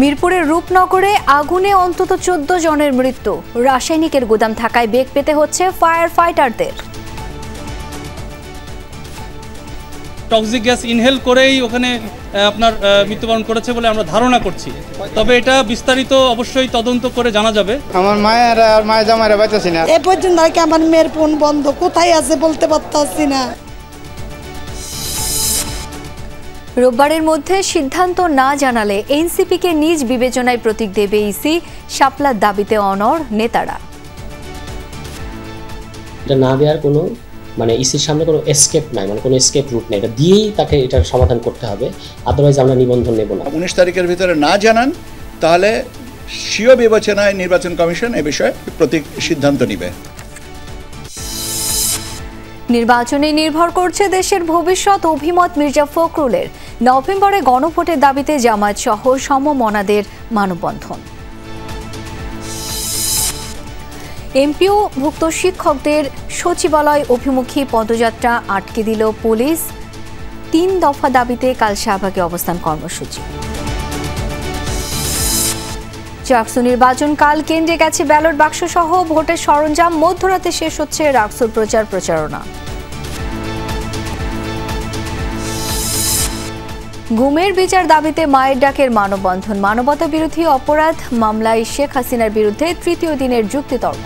মিরপুরের রূপনগরে আগুনে অন্তত 14 জনের মৃত্যু। রাসায়নিকের গুদাম থাকায় বেগ পেতে হচ্ছে ফায়ার ফাইটারদের। টক্সিক গ্যাস ইনহেল করেই ওখানে আপনার মৃত্যুবরণ করেছে বলে আমরা ধারণা করছি, তবে এটা বিস্তারিত অবশ্যই তদন্ত করে জানা যাবে। আমার মায়ের আর মায়ের জামাইরা বাঁচাছি না। এ পর্যন্ত আমার মেয়ের ফোন বন্ধ, কোথায় আছে বলতে পারতাছি না। রোববারের মধ্যে সিদ্ধান্ত না জানালে এনসিপিকে নিজ বিবেচনায় প্রতীক দেবে ইসি, শাপলার দাবিতে অনড় নেতারা। এটা না দেওয়ার কোনো ইসির সামনে কোনো এসকেপ নাই, কোনো এসকেপ রুট নাই। এটা দিয়েই তাকে এটার সমাধান করতে হবে, আদারওয়াইজ আমরা নিবন্ধন নেব না। 19 তারিখের ভিতরে না জানান তাহলে স্বীয় বিবেচনায় নির্বাচন কমিশন এ বিষয়ে প্রতীক সিদ্ধান্ত নেবে। নির্বাচনে নির্ভর করছে দেশের ভবিষ্যৎ, অভিমত মির্জা ফখরুলের। নভেম্বরে গণভোটের দাবিতে জামায়াত সহ সমমনাদের মানববন্ধন। এমপিও ভুক্ত শিক্ষকদের সচিবালয় অভিমুখী পদযাত্রা আটকে দিল পুলিশ। 3 দফা দাবিতে কাল শাহবাগে অবস্থান কর্মসূচি। রাকসু নির্বাচন কাল কেন্দ্রে গেছে ব্যালট বাক্স সহ ভোটের সরঞ্জাম। মধ্যরাতে শেষ হচ্ছে রাকসুর প্রচারণা। গুমের বিচার দাবিতে মায়ের ডাকের মানববন্ধন। মানবতা বিরোধী অপরাধ মামলায় শেখ হাসিনার বিরুদ্ধে 3য় দিনের যুক্তিতর্ক।